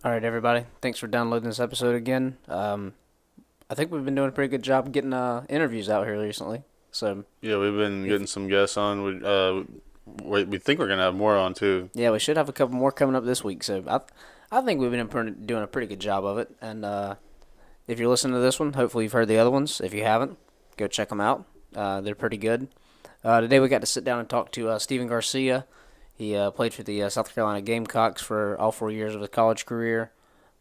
All right, everybody. Thanks for downloading this episode again. I think we've been doing a pretty good job getting interviews out here recently. So, Yeah, we've been if getting some guests on. We think we're gonna have more on too. yeah, we should have a couple more coming up this week. So, I think we've been doing a pretty good job of it. And if you're listening to this one, hopefully you've heard the other ones. If you haven't, go check them out. They're pretty good. Today we got to sit down and talk to Steven Garcia. He played for the South Carolina Gamecocks for all 4 years of his college career.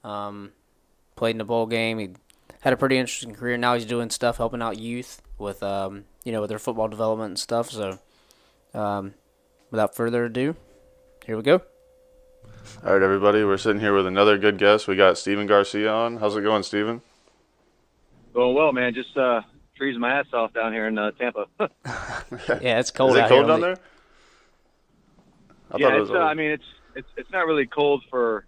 Um, Played in the bowl game. He had a pretty interesting career. Now he's doing stuff helping out youth with with their football development and stuff. So um, without further ado, here we go. All right, everybody, we're sitting here with another good guest. We got Steven Garcia on. How's it going, Steven? Going well, man. Just freezing my ass off down here in Tampa. Yeah, it's cold Is it out cold here. down there? I Yeah, thought it was. I mean, it's not really cold for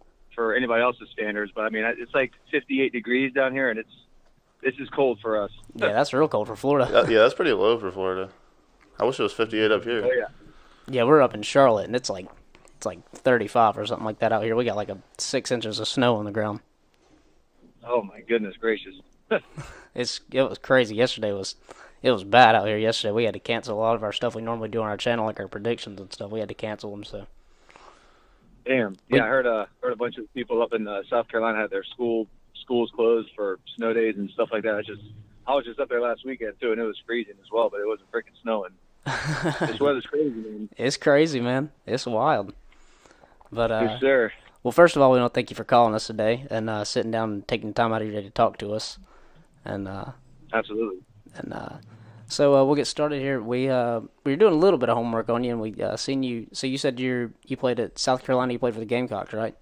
anybody else's standards, but I mean, it's like 58 degrees down here, and this is cold for us. Yeah, that's real cold for Florida. Yeah, that's pretty low for Florida. I wish it was 58 up here. Oh yeah. Yeah, we're up in Charlotte, and it's like 35 or something like that out here. We got like 6 inches of snow on the ground. Oh my goodness gracious. It was crazy. It was bad out here yesterday. We had to cancel a lot of our stuff we normally do on our channel, like our predictions and stuff. We had to cancel them. So Damn. Yeah, I heard a bunch of people up in South Carolina had their schools closed for snow days and stuff like that. I was just up there last weekend too, and it was freezing as well, but it wasn't freaking snowing. This weather's crazy, man. it's crazy, man. It's wild. But Yes, sir. well, first of all, we want to thank you for calling us today and sitting down and taking the time out of your day to talk to us. And Absolutely. so we'll get started here. We were doing a little bit of homework on you, and we seen you. So you said you played at South Carolina. You played for the Gamecocks, right?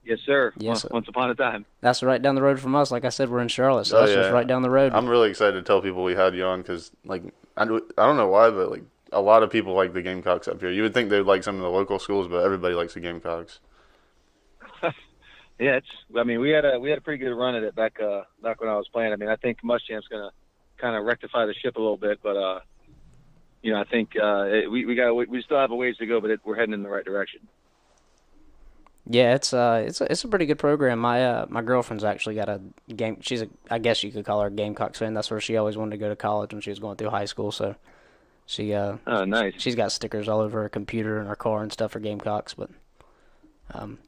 Yes, sir. Yes. Once upon a time. That's right down the road from us. Like I said, we're in Charlotte, so Oh, that's just yeah. right down the road. I'm really excited to tell people we had you on because, like, I don't know why, but like a lot of people like the Gamecocks up here. You would think they'd like some of the local schools, but everybody likes the Gamecocks. Yeah, I mean, we had a pretty good run at it back when I was playing. I mean, I think Muschamp's gonna kind of rectify the ship a little bit, but I think we still have a ways to go, but we're heading in the right direction. Yeah, it's a pretty good program. My girlfriend's actually got a game. I guess you could call her a Gamecocks fan. That's where she always wanted to go to college when she was going through high school. So she Oh, nice, she's got stickers all over her computer and her car and stuff for Gamecocks. But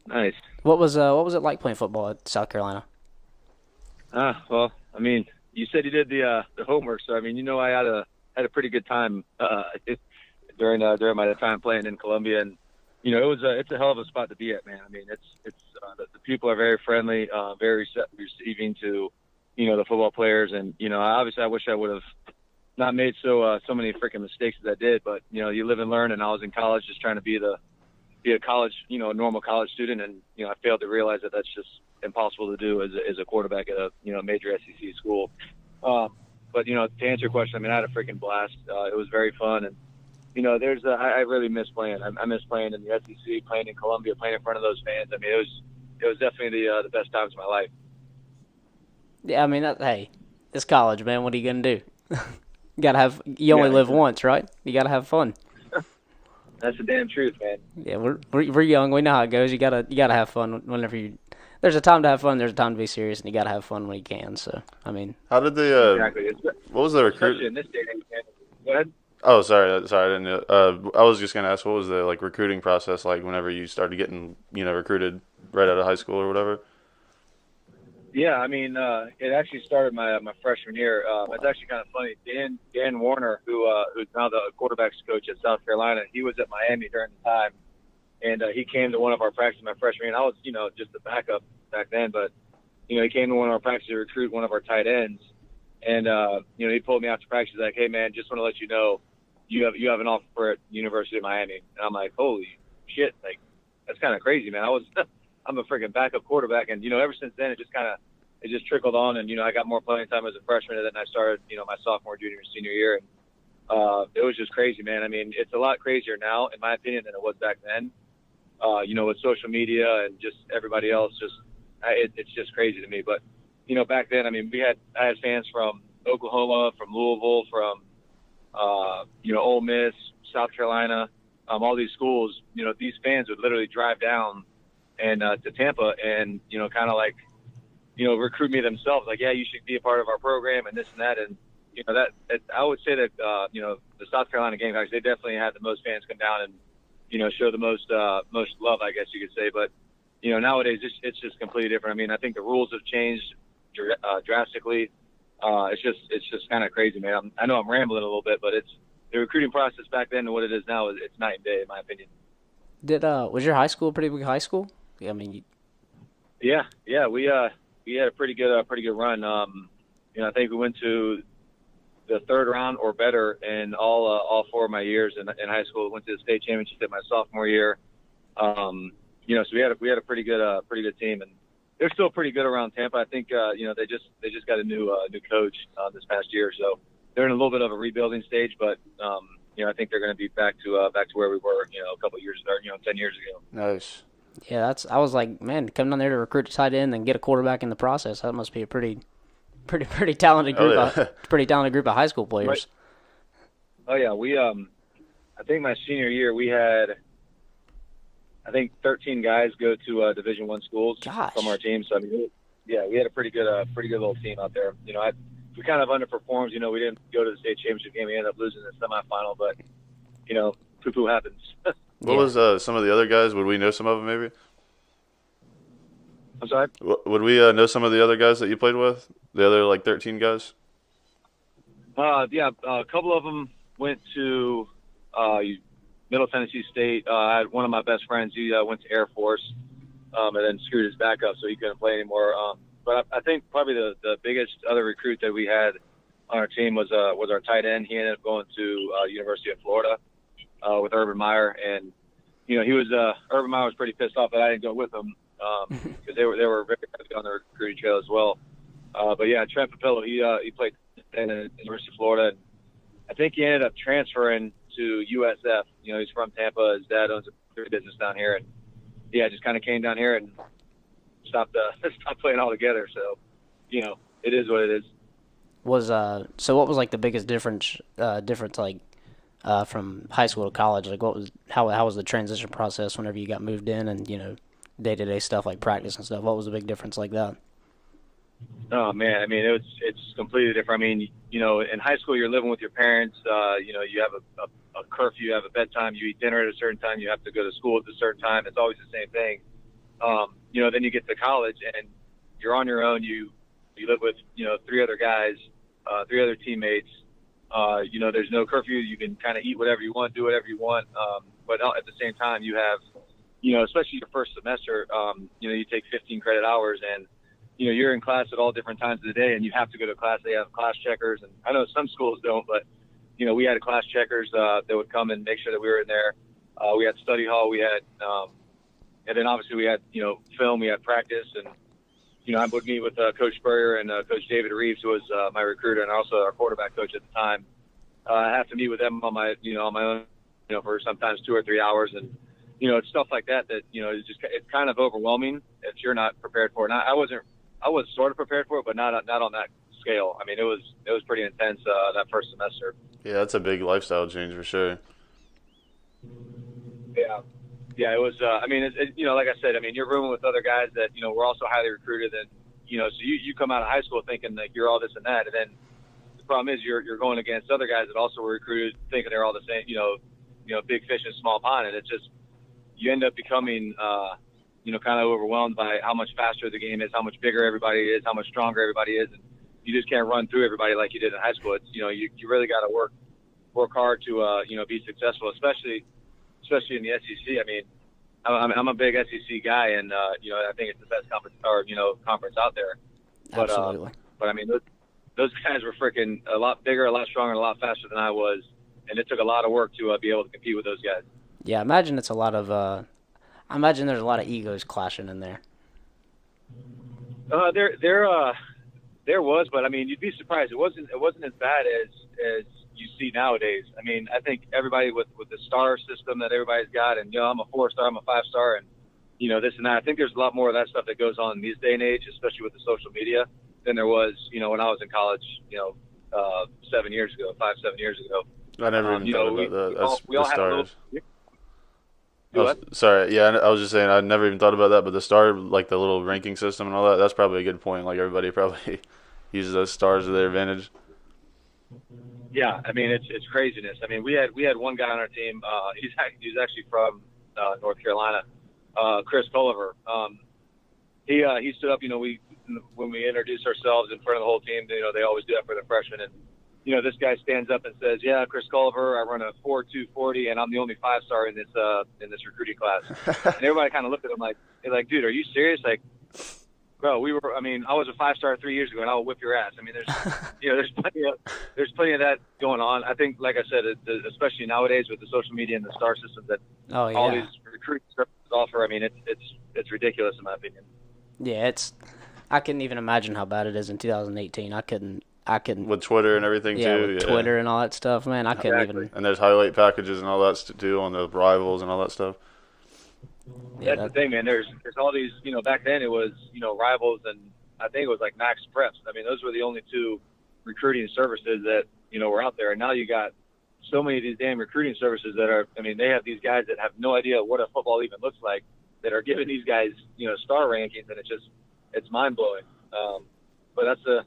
nice. what was it like playing football at South Carolina? Well, I mean, you said you did the homework, so I mean, I had a pretty good time during my time playing in Columbia, and it's a hell of a spot to be at, man. I mean, the people are very friendly, very receiving to the football players, and obviously I wish I would have not made so many freaking mistakes as I did, but you live and learn, and I was in college just trying to be a college, a normal college student, and I failed to realize that that's just impossible to do as a quarterback at a major SEC school. But to answer your question, I mean, I had a freaking blast. It was very fun, and I really miss playing. I miss playing in the SEC, playing in Columbia, playing in front of those fans. I mean, it was definitely the best times of my life. Yeah, I mean, hey, it's college, man. What are you gonna do? You only Yeah, live once, right? You gotta have fun. That's the damn truth, man. Yeah, we're young. We know how it goes. You gotta have fun whenever you. There's a time to have fun. There's a time to be serious, and you gotta have fun when you can. So, I mean, How did they? Exactly. What was the Especially recruit? in this day and age, man. Go ahead. Oh, sorry, I didn't. I was just gonna ask, what was the like recruiting process like whenever you started getting recruited right out of high school or whatever? Yeah, I mean, it actually started my freshman year. It's actually kind of funny. Dan Warner, who's now the quarterbacks coach at South Carolina, he was at Miami during the time, and he came to one of our practices my freshman year. And I was, just a backup back then, but he came to one of our practices to recruit one of our tight ends, and he pulled me out to practice. He's like, "Hey, man, just want to let you know, you have an offer at the University of Miami." And I'm like, "Holy shit!" Like, that's kind of crazy, man. I'm a freaking backup quarterback, and ever since then it just trickled on, and I got more playing time as a freshman, and then I started my sophomore, junior, senior year, and it was just crazy, man. I mean, it's a lot crazier now, in my opinion, than it was back then. With social media and just everybody else, it's just crazy to me. But back then, I mean, I had fans from Oklahoma, from Louisville, from Ole Miss, South Carolina, all these schools. These fans would literally drive down and to Tampa, and kind of like recruit me themselves. Like, yeah, you should be a part of our program and this and that. And I would say that the South Carolina Gamecocks, they definitely had the most fans come down and show the most love, I guess you could say. But nowadays it's just completely different. I mean, I think the rules have changed drastically. It's just kind of crazy, man. I know I'm rambling a little bit, but it's the recruiting process back then and what it is now. It's night and day, in my opinion. Was your high school a pretty big high school? Yeah, I mean, yeah, we had a pretty good run. I think we went to the third round or better in all 4 of my years in high school. Went to the state championship my sophomore year. So we had a pretty good team, and they're still pretty good around Tampa. I think they just got a new coach this past year, so they're in a little bit of a rebuilding stage. But I think they're going to be back to where we were a couple of years or 10 years ago. Nice. Yeah, I was like, man, coming down there to recruit a tight end and get a quarterback in the process, that must be a pretty talented group. Pretty talented group of high school players. Right. Oh yeah, we I think my senior year we had 13 guys go to Division I schools from our team. So I mean, we had a pretty good little team out there. We kind of underperformed. We didn't go to the state championship game. We ended up losing the semifinal, but poo-poo happens. What was some of the other guys? Would we know some of them maybe? I'm sorry? Would we know some of the other guys that you played with? The other 13 guys? A couple of them went to Middle Tennessee State. I had one of my best friends. He went to Air Force and then screwed his back up, so he couldn't play anymore. But I think probably the biggest other recruit that we had on our team was our tight end. He ended up going to University of Florida with Urban Meyer, and Urban Meyer was pretty pissed off that I didn't go with him because they were very heavy on the recruiting trail as well. But yeah, Trent Papillo, he played in the University of Florida. And I think he ended up transferring to USF. He's from Tampa. His dad owns a business down here, and just kind of came down here and stopped playing altogether. So, it is what it is. So what was like the biggest difference from high school to college? Like how was the transition process whenever you got moved in and day-to-day stuff like practice and stuff? What was the big difference like that? Oh man, I mean it's completely different. I mean, in high school you're living with your parents. You have a curfew, you have a bedtime, you eat dinner at a certain time, you have to go to school at a certain time. It's always the same thing. Then you get to college and you're on your own. You live with 3 other guys, 3 other teammates. There's no curfew. You can kind of eat whatever you want, do whatever you want. But at the same time, you have, especially your first semester, you take 15 credit hours and, you're in class at all different times of the day and you have to go to class. They have class checkers. And I know some schools don't, but, we had class checkers that would come and make sure that we were in there. We had study hall. We had, and then obviously we had, film, we had practice. And, I would meet with Coach Spurrier and Coach David Reeves, who was my recruiter and also our quarterback coach at the time. I have to meet with them on my own, for sometimes 2 or 3 hours. And, it's stuff like that, it's kind of overwhelming if you're not prepared for it. And I was sort of prepared for it, but not on that scale. I mean, it was pretty intense that first semester. Yeah, that's a big lifestyle change for sure. Yeah, it was. Like I said, I mean, you're rooming with other guys that were also highly recruited, and so you come out of high school thinking that you're all this and that, and then the problem is you're going against other guys that also were recruited thinking they're all the same. Big fish in a small pond, and it's just you end up becoming kind of overwhelmed by how much faster the game is, how much bigger everybody is, how much stronger everybody is, and you just can't run through everybody like you did in high school. It's you really got to work hard to be successful, especially in the SEC. I mean, I'm a big SEC guy, and I think it's the best conference out there. But, Absolutely. But I mean, those guys were freaking a lot bigger, a lot stronger, and a lot faster than I was, and it took a lot of work to be able to compete with those guys. Yeah, I imagine it's a lot of. I imagine there's a lot of egos clashing in there. There was, but I mean, you'd be surprised. It wasn't as bad as you see nowadays. I mean, I think everybody with the star system that everybody's got, and I'm a 4-star, I'm a 5-star, and this and that. I think there's a lot more of that stuff that goes on in these day and age, especially with the social media, than there was when I was in college. 7 years ago, 5-7 years ago. I never even thought about that. We all had a little. Oh, sorry. Yeah, I was just saying I never even thought about that, but the star, like the little ranking system and all that, that's probably a good point. Like everybody probably uses those stars to their advantage. Yeah, I mean it's craziness. I mean we had one guy on our team. He's actually from North Carolina, Chris Culliver. He stood up. You know, when we introduced ourselves in front of the whole team, you know, they always do that for the freshmen. And you know, this guy stands up and says, "Yeah, Chris Culliver. I run a 4.240, and I'm the only 5-star in this recruiting class." And everybody kind of looked at him like, "Dude, are you serious?" Like, bro, I mean, I was a 5-star 3 years ago, and I'll whip your ass. I mean, there's plenty of that going on. I think, like I said, especially nowadays with the social media and the star system that all these recruiting services offer. I mean, it's ridiculous in my opinion. Yeah, I couldn't even imagine how bad it is in 2018. I couldn't. With Twitter and everything too. With Twitter and all that stuff, man. I couldn't even. And there's highlight packages and all that too on the rivals and all that stuff. Yeah, that's the thing, man. There's all these, you know, back then it was, you know, rivals and I think it was like Max Preps. I mean, those were the only two recruiting services that, you know, were out there. And now you got so many of these damn recruiting services that are, I mean, they have these guys that have no idea what a football even looks like that are giving these guys, you know, star rankings, and it's mind blowing. But that's the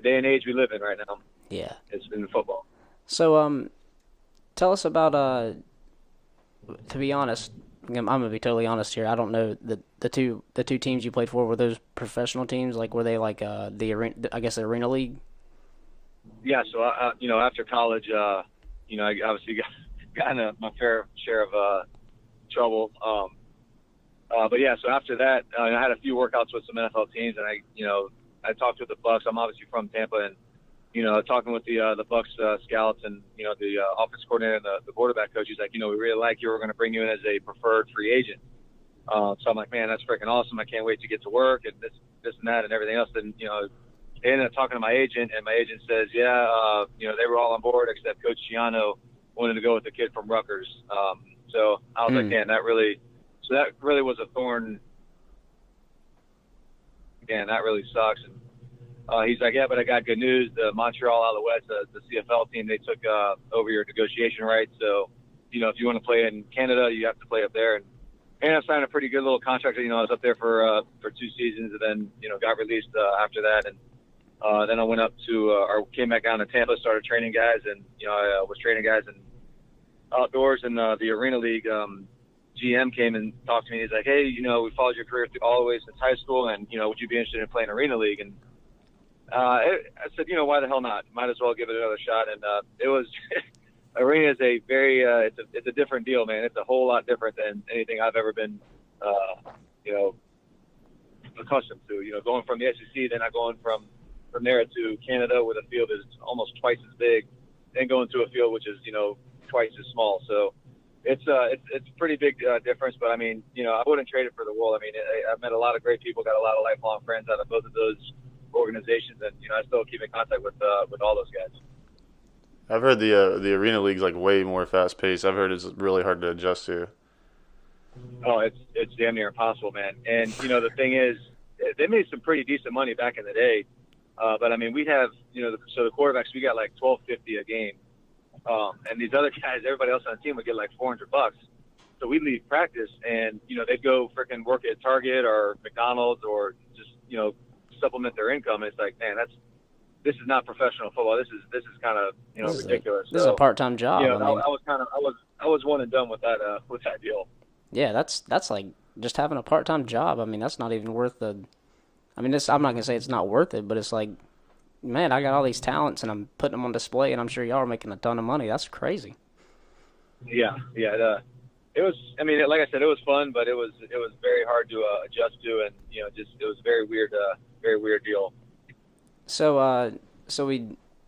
day and age we live in right now. Yeah, it's in football. So, tell us about. To be honest, I'm gonna be totally honest here. I don't know the two teams you played for. Were those professional teams? Like, were they like the arena? I guess the Arena League. Yeah. So you know, after college, you know, I obviously got my fair share of trouble. But yeah, so after that, I had a few workouts with some NFL teams, and I talked with the Bucks. I'm obviously from Tampa, and you know, talking with the Bucks scouts and you know the offense coordinator and the quarterback coach. He's like, you know, we really like you. We're going to bring you in as a preferred free agent. So I'm like, man, that's freaking awesome. I can't wait to get to work and this and that and everything else. And you know, I ended up talking to my agent, and my agent says, yeah, you know, they were all on board except Coach Giano wanted to go with the kid from Rutgers. So I was like, man, that really was a thorn. Again, that really sucks. And he's like, yeah, but I got good news. The Montreal Alouettes, the CFL team, they took over your negotiation rights. So, you know, if you want to play in Canada, you have to play up there. And I signed a pretty good little contract. You know, I was up there for 2 seasons, and then you know got released after that. And then I went up to or came back down to Tampa, started training guys, and you know I was training guys in outdoors in the Arena League. GM came and talked to me. He's like, hey, you know, we followed your career all the way since high school, and you know, would you be interested in playing Arena League? And I said, you know, why the hell not? Might as well give it another shot. And it was Arena is a very it's a different deal, man. It's a whole lot different than anything I've ever been you know accustomed to. You know, going from the SEC, then going from there to Canada, where the field is almost twice as big, then going to a field which is you know twice as small. So it's a pretty big difference. But I mean, you know, I wouldn't trade it for the world. I mean, I've met a lot of great people, got a lot of lifelong friends out of both of those organizations, and you know, I still keep in contact with all those guys. I've heard the Arena League's like way more fast paced. I've heard it's really hard to adjust to. Oh, it's damn near impossible, man. And you know, the thing is, they made some pretty decent money back in the day. But I mean, we have, you know, so the quarterbacks, we got like $12.50 a game. And these other guys, everybody else on the team would get like $400. So we'd leave practice and, you know, they'd go freaking work at Target or McDonald's or just, you know, supplement their income. And it's like, man, this is not professional football. This is kind of, you know, ridiculous. This is a part-time job. You know, I was one and done with that deal. Yeah, that's like just having a part-time job. I mean, that's not even worth the. I mean, I'm not gonna say it's not worth it, but it's like, man, I got all these talents and I'm putting them on display, and I'm sure y'all are making a ton of money. That's crazy. Yeah. It was. I mean, like I said, it was fun, but it was very hard to adjust to, and you know, it was a very weird deal. So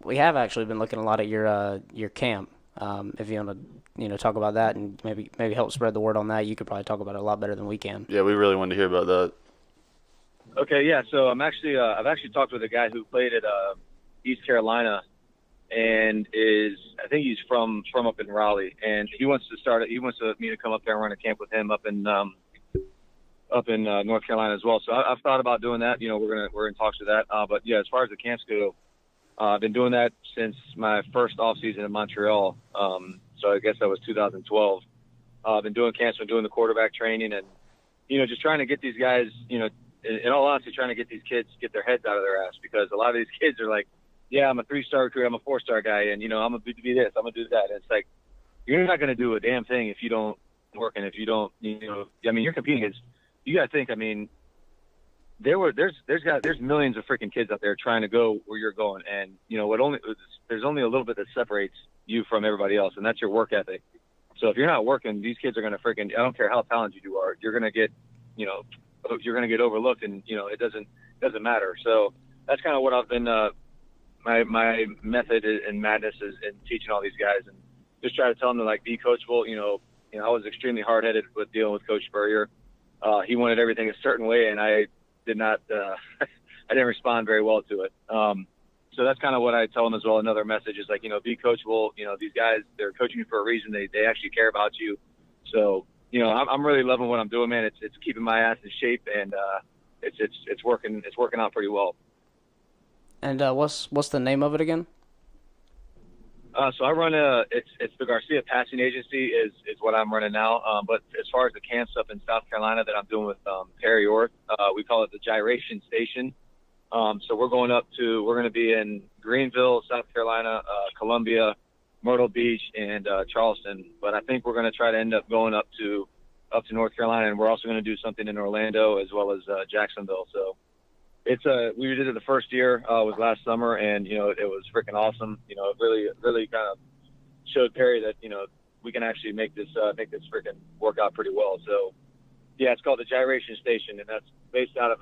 we have actually been looking a lot at your camp. If you want to, you know, talk about that and maybe help spread the word on that, you could probably talk about it a lot better than we can. Yeah, we really wanted to hear about that. Okay, yeah. So I've actually talked with a guy who played at East Carolina, and I think he's from up in Raleigh, and he wants me to come up there and run a camp with him up in North Carolina as well. So I've thought about doing that. You know, we're in talks with that. But yeah, as far as the camps go, I've been doing that since my first off season in Montreal. So I guess that was 2012. been doing camps, been doing the quarterback training, and just trying to get these guys, in all honesty, trying to get these kids get their heads out of their ass, because a lot of these kids are like, yeah, I'm a 3-star recruit, I'm a 4-star guy, and I'm gonna be this, I'm gonna do that. And it's like, you're not gonna do a damn thing if you don't work, and if you don't, you're competing against. You gotta think. I mean, there's millions of freaking kids out there trying to go where you're going, and there's only a little bit that separates you from everybody else, and that's your work ethic. So if you're not working, these kids are gonna freaking. I don't care how talented you are, you're gonna get, you're gonna get overlooked, and it doesn't matter. So that's kind of what I've been. My method in madness is in teaching all these guys, and just try to tell them to be coachable. I was extremely hard-headed with dealing with Coach Spurrier. He wanted everything a certain way, and I did not. I didn't respond very well to it. So that's kind of what I tell them as well. Another message is be coachable. These guys, they're coaching you for a reason. They actually care about you. So I'm really loving what I'm doing, man. It's keeping my ass in shape, and it's working. It's working out pretty well. And what's the name of it again? So I run it's the Garcia Passing Agency is what I'm running now. But as far as the camps up in South Carolina that I'm doing with Perry Orth, we call it the Gyration Station. So we're going to be in Greenville, South Carolina, Columbia, Myrtle Beach, and Charleston. But I think we're going to try to end up going up to North Carolina, and we're also going to do something in Orlando as well as Jacksonville. So we did it the first year was last summer, and it was freaking awesome. It really kind of showed Perry that we can actually make this freaking work out pretty well. So yeah, it's called the Gyration Station, and that's based out of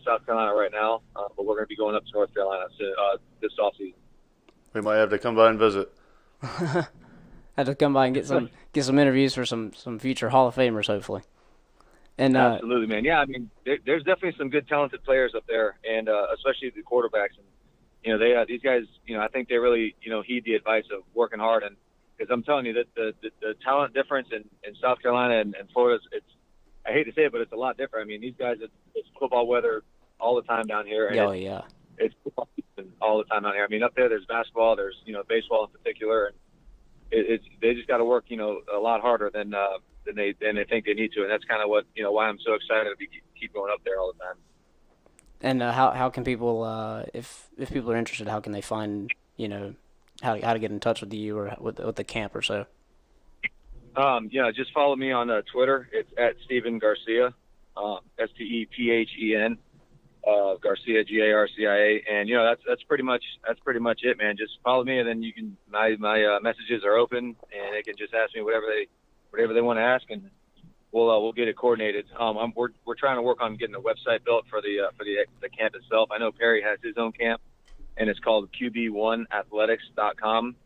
South Carolina right now, but we're going to be going up to North Carolina this offseason. We might have to come by and visit. Had to come by and get some interviews for some future Hall of Famers, hopefully. And absolutely, man. Yeah, I mean, there's definitely some good, talented players up there, and especially the quarterbacks. And these guys, I think they really, heed the advice of working hard. And because I'm telling you that the talent difference in South Carolina and Florida, I hate to say it, but it's a lot different. I mean, these guys, it's football weather all the time down here. And it's football season all the time down here. I mean, up there's basketball, there's baseball in particular, and they just got to work, a lot harder than they think they need to, and that's kind of what why I'm so excited to keep going up there all the time. And how can people, if people are interested, how can they find how to get in touch with you or with the camp or so? Just follow me on Twitter. It's at Steven Garcia, STEPHEN, Garcia, GARCIA, and that's pretty much it, man. Just follow me, and then you can my messages are open, and they can just ask me whatever they want to ask, and we'll get it coordinated. We're trying to work on getting a website built for the camp itself. I know Perry has his own camp, and it's called QB1athletics.com.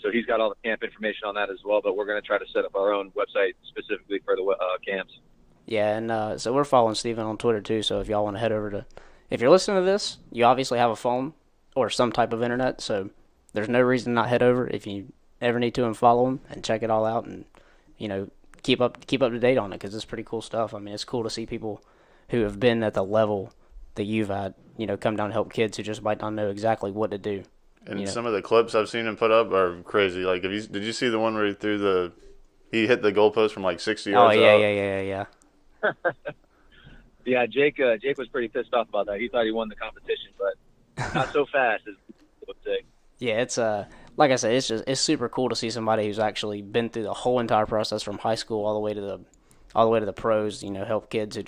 So he's got all the camp information on that as well, but we're going to try to set up our own website specifically for the camps. Yeah, and so we're following Steven on Twitter too, so if y'all want to head over if you're listening to this, you obviously have a phone or some type of internet, so there's no reason to not head over if you ever need to and follow him and check it all out and, keep up to date on it, because it's pretty cool stuff. I mean, it's cool to see people who have been at the level that you've had, come down and help kids who just might not know exactly what to do. And some of the clips I've seen him put up are crazy. Like, did you see the one where he hit the goalpost from 60 yards out? Yeah. Yeah, Jake was pretty pissed off about that. He thought he won the competition, but not so fast, as I would say. Yeah, it's like I said, it's super cool to see somebody who's actually been through the whole entire process from high school all the way to the pros. Help kids who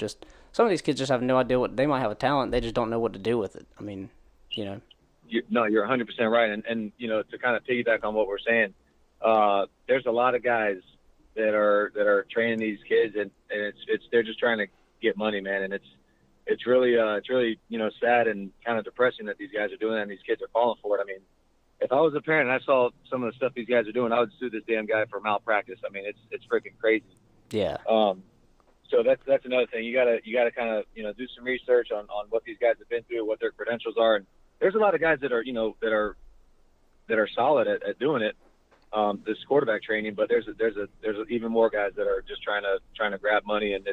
some of these kids just have no idea they might have a talent, they just don't know what to do with it. I mean, You're 100% right, and to kind of piggyback on what we're saying, there's a lot of guys that are training these kids, and they're just trying to get money, man, and it's really sad and kind of depressing that these guys are doing that and these kids are falling for it. I mean, if I was a parent and I saw some of the stuff these guys are doing, I would sue this damn guy for malpractice. I mean, it's freaking crazy. Yeah. So that's another thing. You gotta kind of do some research on what these guys have been through, what their credentials are, and there's a lot of guys that are solid at doing it, this quarterback training, but there's even more guys that are just trying to grab money, and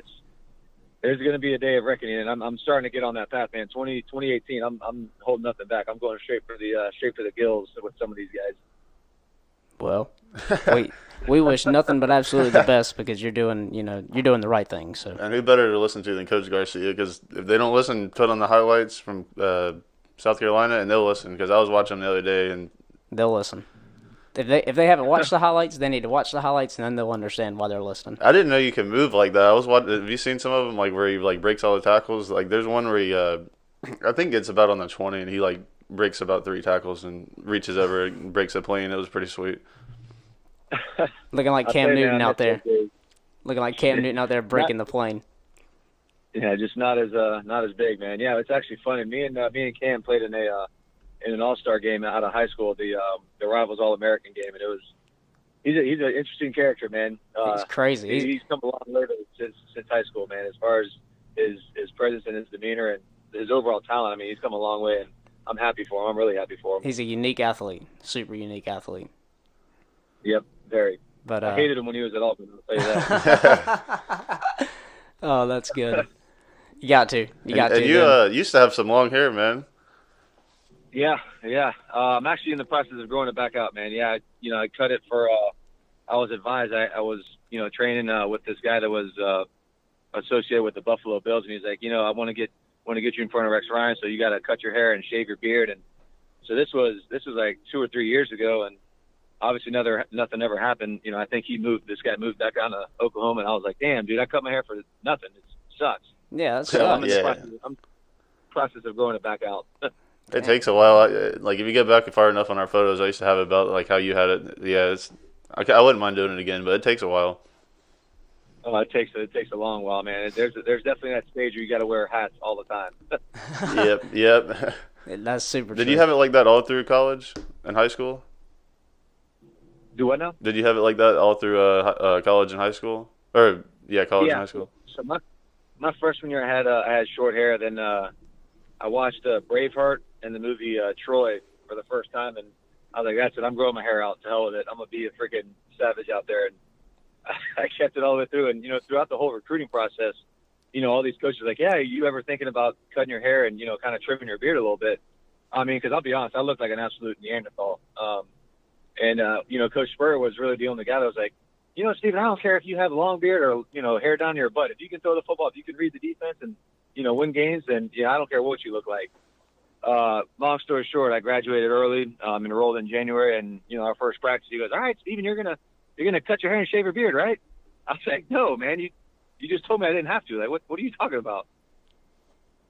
there's going to be a day of reckoning, and I'm starting to get on that path, man. 2018, I'm holding nothing back. I'm going straight for the gills with some of these guys. Well, we wish nothing but absolutely the best because you're doing the right thing. So. And who better to listen to than Coach Garcia? Because if they don't listen, put on the highlights from South Carolina, and they'll listen. Because I was watching them the other day, and they'll listen. If they haven't watched the highlights, they need to watch the highlights, and then they'll understand why they're listening. I didn't know you could move like that. I was watching. Have you seen some of them, like where he like breaks all the tackles? Like there's one where he, I think it's about on the 20, and he like breaks about 3 tackles and reaches over and breaks a plane. It was pretty sweet. Looking like Cam Newton out there. Looking like Cam Newton out there breaking the plane. Yeah, just not as big, man. Yeah, it's actually funny. Me and Cam played in an All-Star game out of high school, the Rivals All-American game, and he's an interesting character, man. He's crazy. He's come a long way since high school, man. As far as his presence and his demeanor and his overall talent, I mean, he's come a long way, and I'm happy for him. I'm really happy for him. He's a unique athlete, super unique athlete. Yep, very. But I hated him when he was at Auburn. I'll tell you that. Oh, that's good. You got to. And you used to have some long hair, man. Yeah. I'm actually in the process of growing it back out, man. Yeah, I cut it for. I was advised. I was, training with this guy that was associated with the Buffalo Bills, and he's like, I want to get you in front of Rex Ryan, so you got to cut your hair and shave your beard. And so this was like 2 or 3 years ago, and obviously nothing ever happened. I think this guy moved back down to Oklahoma, and I was like, damn, dude, I cut my hair for nothing. It sucks. Yeah, that's so I'm in the process of growing it back out. It takes a while. Like if you get back far enough on our photos, I used to have it about like how you had it. Yeah, I wouldn't mind doing it again, but it takes a while. Oh, it takes a long while, man. There's definitely that stage where you got to wear hats all the time. Yep. That's super. Did you have it like that all through college and high school? Do what now? Did you have it like that all through college and high school? College and high school. So my freshman year, I had short hair. Then I watched Braveheart and the movie Troy for the first time, and I was like, "That's it. I'm growing my hair out. To hell with it. I'm gonna be a freaking savage out there." And I kept it all the way through. And throughout the whole recruiting process, all these coaches were like, "Yeah, you ever thinking about cutting your hair and kind of trimming your beard a little bit?" I mean, because I'll be honest, I look like an absolute Neanderthal. And Coach Spurrier was really the only guy that was like, Stephen, I don't care if you have a long beard or hair down to your butt. If you can throw the football, if you can read the defense and win games, then I don't care what you look like. Long story short, I graduated early, enrolled in January, and our first practice, he goes, "All right, Stephen, you're gonna cut your hair and shave your beard, right?" I was like, "No, man, you just told me I didn't have to. Like, what are you talking about?"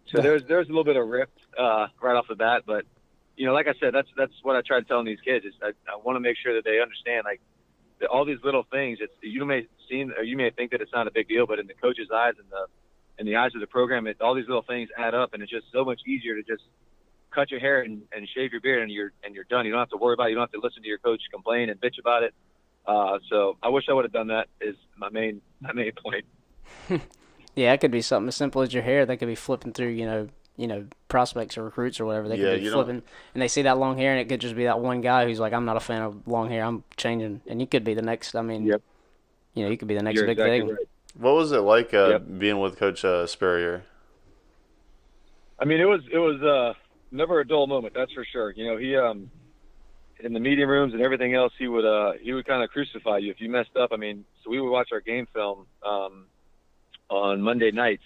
So there's a little bit of rift right off the bat, but like I said, that's what I try to tell these kids is I want to make sure that they understand like that all these little things. You may think that it's not a big deal, but in the coach's eyes and in the eyes of the program, all these little things add up, and it's just so much easier to just cut your hair and shave your beard, and you're done. You don't have to worry about it. You don't have to listen to your coach complain and bitch about it. So I wish I would have done that. Is my main point. Yeah, it could be something as simple as your hair. They could be flipping through, prospects or recruits or whatever. They could be flipping, and they see that long hair, and it could just be that one guy who's like, "I'm not a fan of long hair. I'm changing." And you could be the next. I mean, yep. You could be the next You're big exactly thing. Right. What was it like being with Coach Spurrier? I mean, it was never a dull moment. That's for sure. He in the meeting rooms and everything else, he would kind of crucify you if you messed up. I mean, so we would watch our game film on Monday nights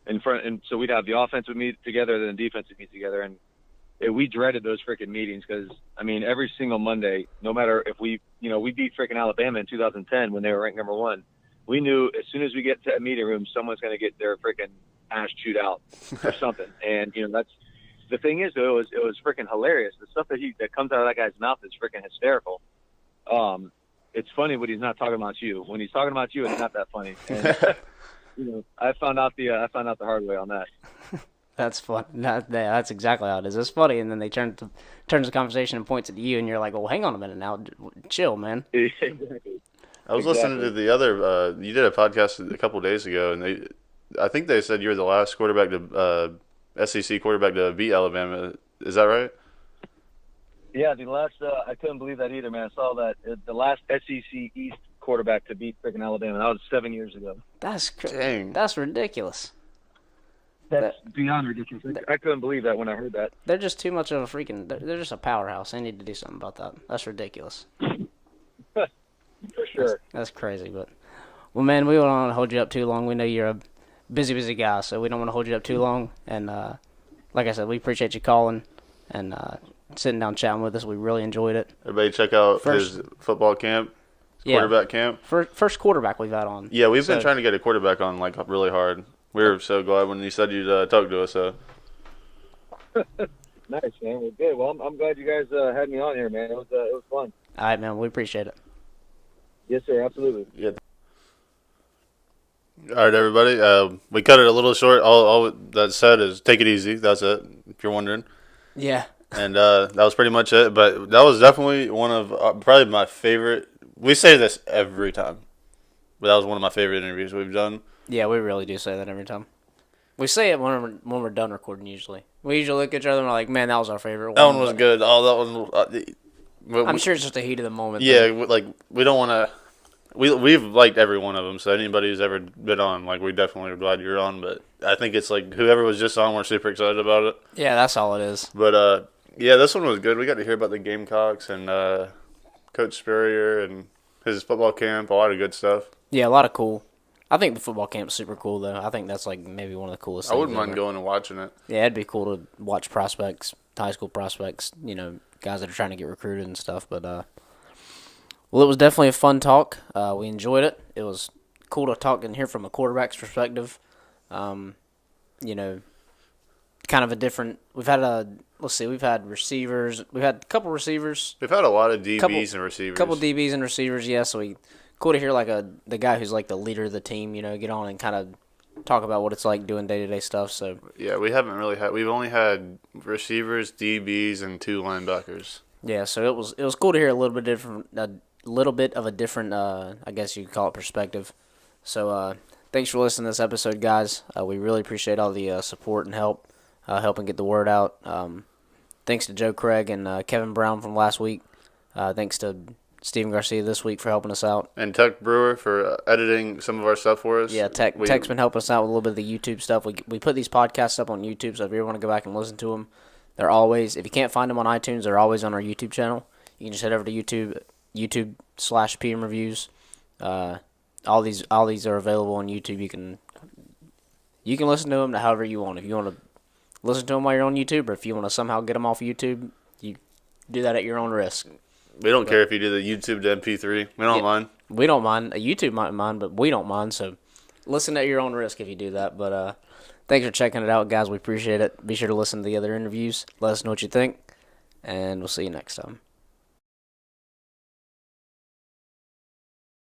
in front, and so we'd have the offense would meet together, then the defense would meet together, and we dreaded those freaking meetings because I mean, every single Monday, no matter if we beat freaking Alabama in 2010 when they were ranked number 1, we knew as soon as we get to a meeting room, someone's going to get their freaking ass chewed out or something, and that's. The thing is, though, it was freaking hilarious. The stuff that comes out of that guy's mouth is freaking hysterical. It's funny when he's not talking about you. When he's talking about you, it's not that funny. And, I found out the hard way on that. That's fun. That's exactly how it is. It's funny, and then they turns the conversation and points at you, and you're like, "Well, hang on a minute now, chill, man." Exactly. I was listening to the other. You did a podcast a couple of days ago, and I think they said you were the last quarterback to. SEC quarterback to beat Alabama. Is that right? Yeah, the last I couldn't believe that either, man. I saw that the last SEC East quarterback to beat freaking Alabama. That was 7 years ago. That's Dang. That's ridiculous. That's beyond ridiculous. I couldn't believe that when I heard that. They're just too much of a freaking. They're just a powerhouse. They need to do something about that. That's ridiculous. For sure. That's crazy. But well, man, we don't want to hold you up too long. We know you're a busy guy, so we don't want to hold you up too long. And like I said, we appreciate you calling and sitting down chatting with us. We really enjoyed it. Everybody check out his football camp, quarterback camp. First quarterback we've had on. Yeah, we've been trying to get a quarterback on like really hard. We were so glad when you said you'd talk to us. So. Nice, man. Well, good. Well, I'm glad you guys had me on here, man. It was fun. All right, man. We appreciate it. Yes, sir. Absolutely. Yeah. All right, everybody. We cut it a little short. All that said is take it easy. That's it, if you're wondering. Yeah. And that was pretty much it. But that was definitely one of probably my favorite. We say this every time, but that was one of my favorite interviews we've done. Yeah, we really do say that every time. We say it when we're done recording. Usually, we usually look at each other and we're like, "Man, that was our favorite one." That one was good. Oh, that one. I'm sure it's just the heat of the moment. Yeah, like we don't want to. We've liked every one of them. So anybody who's ever been on, like, we definitely are glad you're on. But I think it's like whoever was just on, we're super excited about it. Yeah, that's all it is. But yeah, this one was good. We got to hear about the Gamecocks and Coach Spurrier and his football camp. A lot of good stuff. Yeah, a lot of cool. I think the football camp's super cool, though. I think that's like maybe one of the coolest things. I wouldn't mind ever. going and watching it. Yeah, it'd be cool to watch prospects, high school prospects, guys that are trying to get recruited and stuff. But, well, it was definitely a fun talk. We enjoyed it. It was cool to talk and hear from a quarterback's perspective. Kind of a different. We've had receivers. We've had a couple receivers. We've had a lot of DBs and receivers. Couple DBs and receivers, yeah. So cool to hear like the guy who's like the leader of the team, get on and kind of talk about what it's like doing day-to-day stuff. So yeah, we've only had receivers, DBs, and 2 linebackers. Yeah, so it was cool to hear a little bit of a different, I guess you could call it, perspective. So thanks for listening to this episode, guys. We really appreciate all the support and help, helping get the word out. Thanks to Joe Craig and Kevin Brown from last week. Thanks to Steven Garcia this week for helping us out. And Tech Brewer for editing some of our stuff for us. Yeah, Tech's been helping us out with a little bit of the YouTube stuff. We put these podcasts up on YouTube, so if you ever want to go back and listen to them, they're always, if you can't find them on iTunes, they're always on our YouTube channel. You can just head over to YouTube/PM Reviews. All these are available on YouTube. You can listen to them however you want. If you want to listen to them while you're on YouTube, or if you want to somehow get them off YouTube, you do that at your own risk. We don't care if you do the YouTube to MP3. We don't mind. We don't mind. YouTube might mind, but we don't mind. So listen at your own risk if you do that. But thanks for checking it out, guys. We appreciate it. Be sure to listen to the other interviews. Let us know what you think, and we'll see you next time.